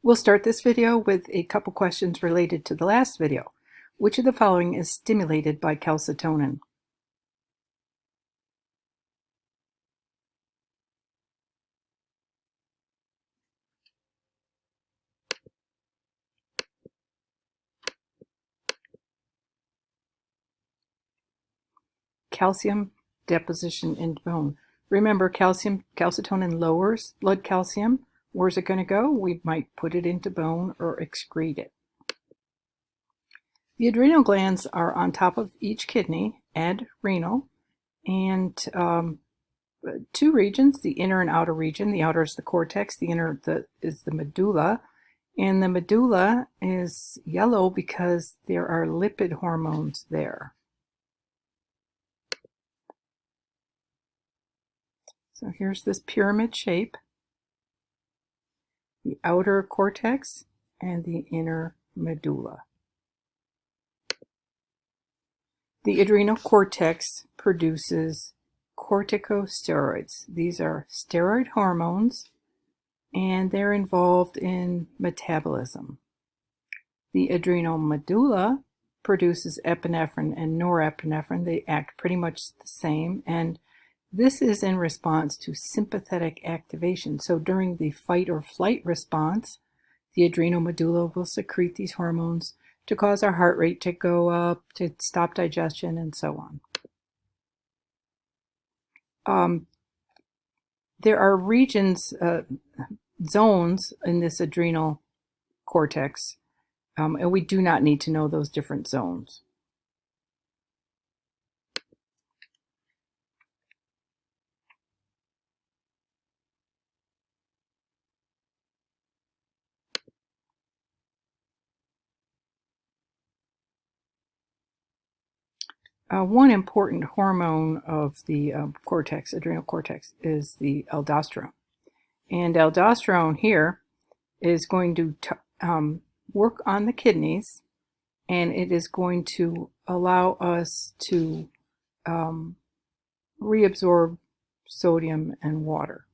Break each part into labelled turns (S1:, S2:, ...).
S1: We'll start this video with a couple questions related to the last video. Which of the following is stimulated by calcitonin? Calcium deposition in bone. Remember, calcitonin lowers blood calcium. Where's it going to go? We might put it into bone or excrete it. The adrenal glands are on top of each kidney, adrenal, and two regions, the inner and outer region. The outer is the cortex, the inner is the medulla, and the medulla is yellow because there are lipid hormones there. So here's this pyramid shape, the outer cortex and the inner medulla. The adrenal cortex produces corticosteroids. These are steroid hormones, and they're involved in metabolism. The adrenal medulla produces epinephrine and norepinephrine. They act pretty much the same, and this is in response to sympathetic activation. So during the fight or flight response, the adrenal medulla will secrete these hormones to cause our heart rate to go up, to stop digestion, and so on. There are regions, zones in this adrenal cortex, and we do not need to know those different zones. One important hormone of the cortex, adrenal cortex, is the aldosterone. And aldosterone here is going to work on the kidneys, and it is going to allow us to reabsorb sodium and water.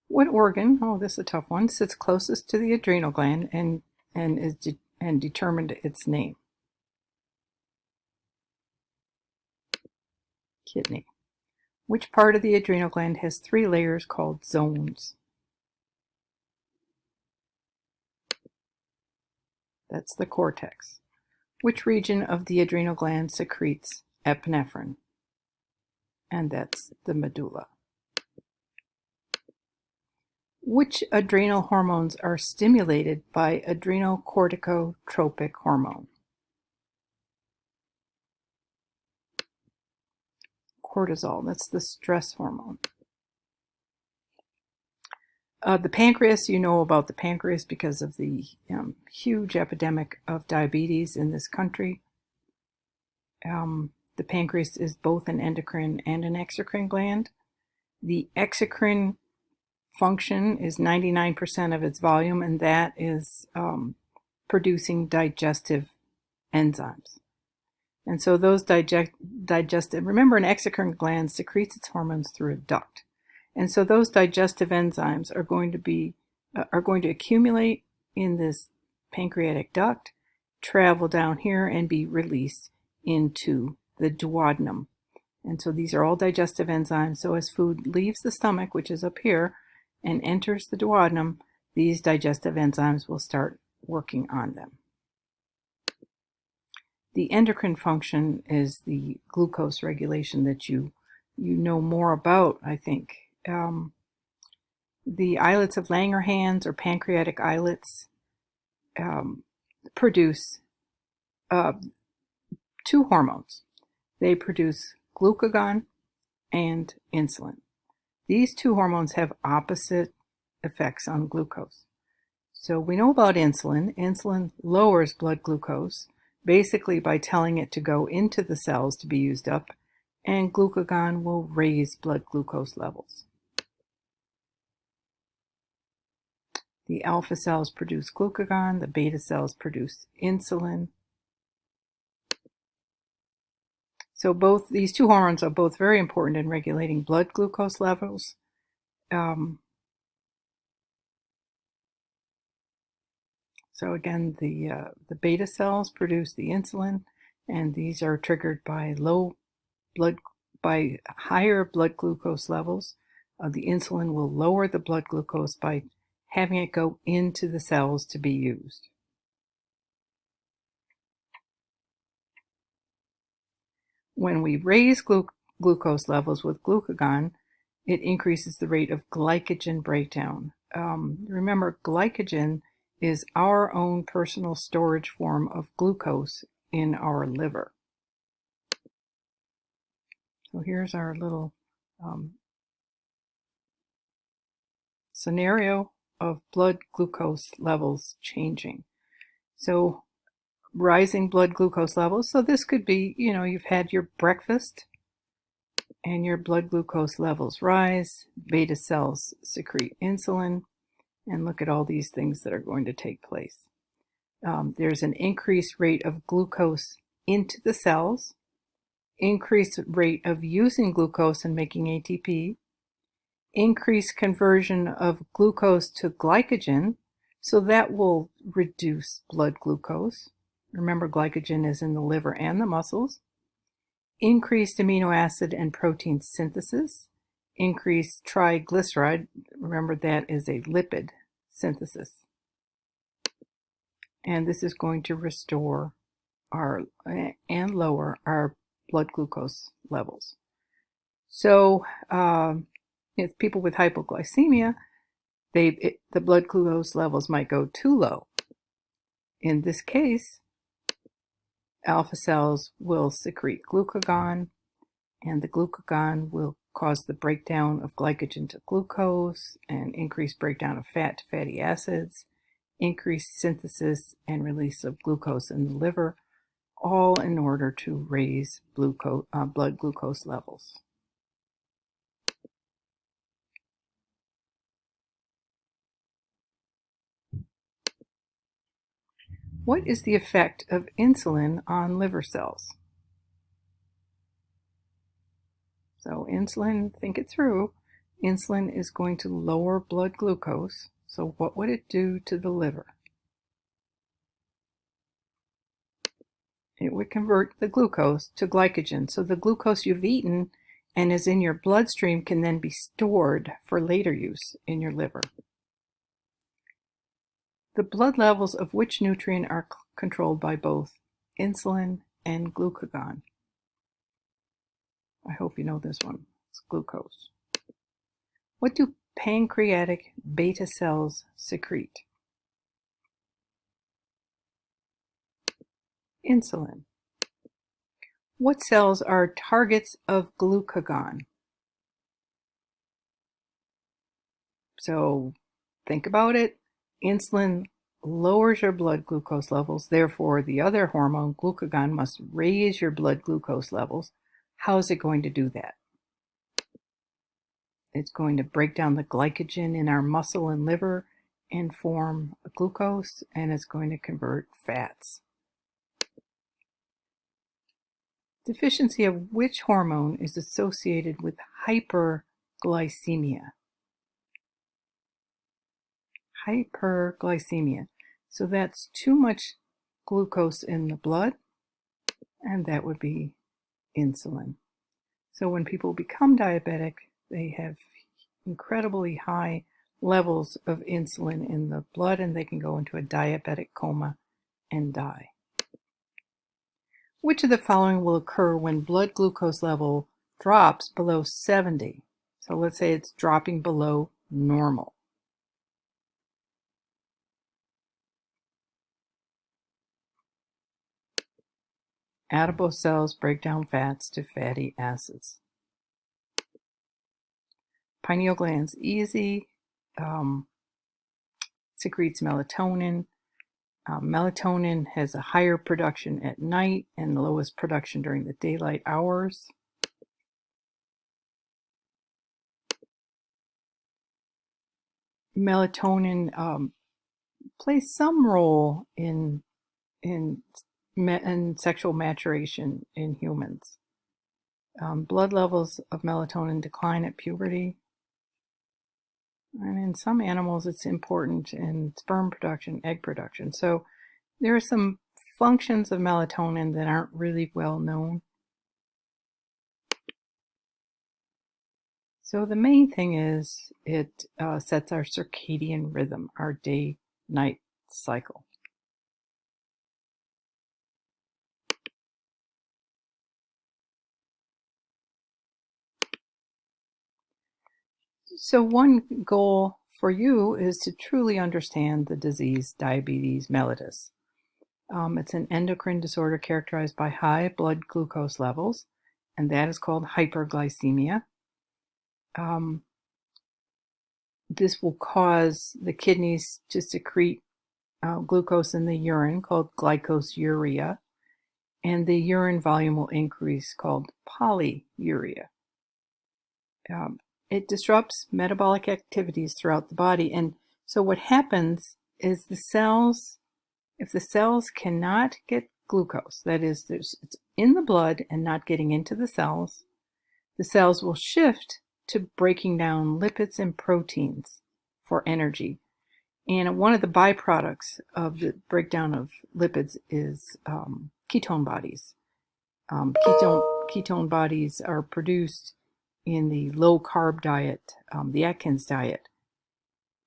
S1: What organ, oh, this is a tough one, sits closest to the adrenal gland and determined its name? Kidney. Which part of the adrenal gland has 3 layers called zones? That's the cortex. Which region of the adrenal gland secretes epinephrine? And that's the medulla. Which adrenal hormones are stimulated by adrenocorticotropic hormone? Cortisol, that's the stress hormone. The pancreas, you know about the pancreas because of the huge epidemic of diabetes in this country. The pancreas is both an endocrine and an exocrine gland. The exocrine function is 99% of its volume, and that is producing digestive enzymes. And so those digestive, remember, an exocrine gland secretes its hormones through a duct. And so those digestive enzymes are going to accumulate in this pancreatic duct, travel down here, and be released into the duodenum. And so these are all digestive enzymes. So as food leaves the stomach, which is up here, and enters the duodenum, these digestive enzymes will start working on them. The endocrine function is the glucose regulation that you know more about, I think. The islets of Langerhans or pancreatic islets produce 2 hormones. They produce glucagon and insulin. These 2 hormones have opposite effects on glucose. So we know about insulin. Insulin lowers blood glucose, basically by telling it to go into the cells to be used up, and glucagon will raise blood glucose levels. The alpha cells produce glucagon, the beta cells produce insulin. So both these two hormones are both very important in regulating blood glucose levels. So again, the beta cells produce the insulin, and these are triggered by higher blood glucose levels. The insulin will lower the blood glucose by having it go into the cells to be used. When we raise glucose levels with glucagon, it increases the rate of glycogen breakdown. Remember, glycogen is our own personal storage form of glucose in our liver. So here's our little scenario of blood glucose levels changing. So rising blood glucose levels. So this could be, you've had your breakfast and your blood glucose levels rise. Beta cells secrete insulin. And look at all these things that are going to take place. There's an increased rate of glucose into the cells, increased rate of using glucose and making ATP, increased conversion of glucose to glycogen, so that will reduce blood glucose. Remember, glycogen is in the liver and the muscles. Increased amino acid and protein synthesis, increased triglyceride, remember that is a lipid synthesis. And this is going to restore and lower our blood glucose levels. So if people with hypoglycemia, the blood glucose levels might go too low. In this case, alpha cells will secrete glucagon, and the glucagon will cause the breakdown of glycogen to glucose and increased breakdown of fat to fatty acids, increased synthesis and release of glucose in the liver, all in order to raise blood glucose levels. What is the effect of insulin on liver cells? So insulin, think it through. Insulin is going to lower blood glucose. So what would it do to the liver? It would convert the glucose to glycogen. So the glucose you've eaten and is in your bloodstream can then be stored for later use in your liver. The blood levels of which nutrient are controlled by both insulin and glucagon? I hope you know this one. It's glucose. What do pancreatic beta cells secrete? Insulin. What cells are targets of glucagon? So think about it. Insulin lowers your blood glucose levels. Therefore, the other hormone, glucagon, must raise your blood glucose levels. How is it going to do that? It's going to break down the glycogen in our muscle and liver and form glucose, and it's going to convert fats. Deficiency of which hormone is associated with hyperglycemia? Hyperglycemia. So that's too much glucose in the blood, and that would be insulin. So when people become diabetic, they have incredibly high levels of insulin in the blood, and they can go into a diabetic coma and die. Which of the following will occur when blood glucose level drops below 70? So let's say it's dropping below normal. Adipose cells break down fats to fatty acids. Pineal gland's easy, secretes melatonin. Melatonin has a higher production at night and the lowest production during the daylight hours. melatonin plays some role in sexual maturation in humans. Blood levels of melatonin decline at puberty, and in some animals it's important in sperm production, egg production. So there are some functions of melatonin that aren't really well known. So the main thing is it sets our circadian rhythm, our day-night cycle. So one goal for you is to truly understand the disease diabetes mellitus. It's an endocrine disorder characterized by high blood glucose levels, and that is called hyperglycemia. This will cause the kidneys to secrete glucose in the urine called glycosuria, and the urine volume will increase called polyuria. It disrupts metabolic activities throughout the body, and so what happens is if the cells cannot get glucose, that is, it's in the blood and not getting into the cells will shift to breaking down lipids and proteins for energy. And one of the byproducts of the breakdown of lipids is ketone bodies. Ketone bodies are produced in the low-carb diet, the Atkins diet.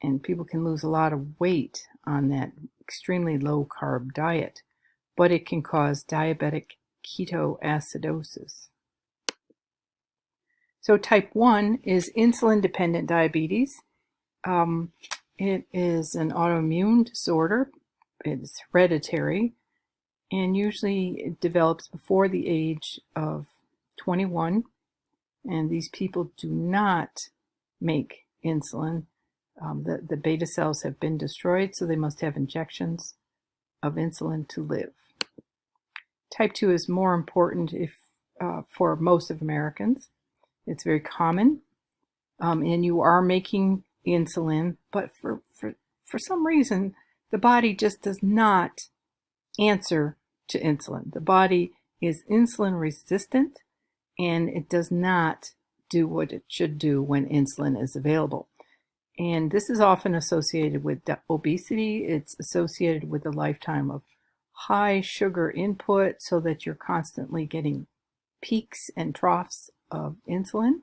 S1: And people can lose a lot of weight on that extremely low-carb diet, but it can cause diabetic ketoacidosis. So type 1 is insulin-dependent diabetes. It is an autoimmune disorder. It's hereditary, and usually it develops before the age of 21. And these people do not make insulin. The beta cells have been destroyed, so they must have injections of insulin to live. Type 2 is more important for most of Americans. It's very common, and you are making insulin, but for some reason, the body just does not answer to insulin. The body is insulin resistant, and it does not do what it should do when insulin is available. And this is often associated with obesity. It's associated with a lifetime of high sugar input so that you're constantly getting peaks and troughs of insulin.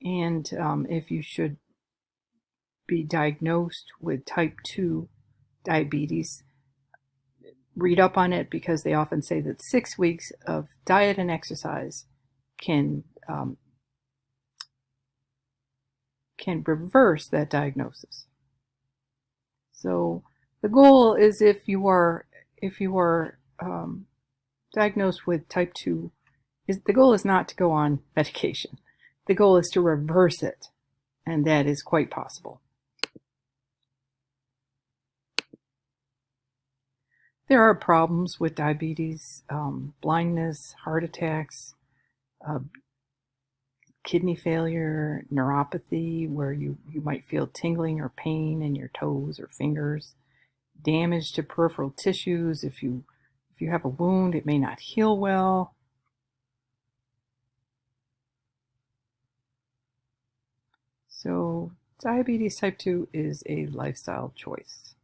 S1: And if you should be diagnosed with type 2 diabetes, read up on it, because they often say that 6 weeks of diet and exercise can reverse that diagnosis. So the goal is if you are diagnosed with type 2, the goal is not to go on medication. The goal is to reverse it, and that is quite possible. There are problems with diabetes, blindness, heart attacks, kidney failure, neuropathy, where you might feel tingling or pain in your toes or fingers, damage to peripheral tissues. If you have a wound, it may not heal well. So diabetes type 2 is a lifestyle choice.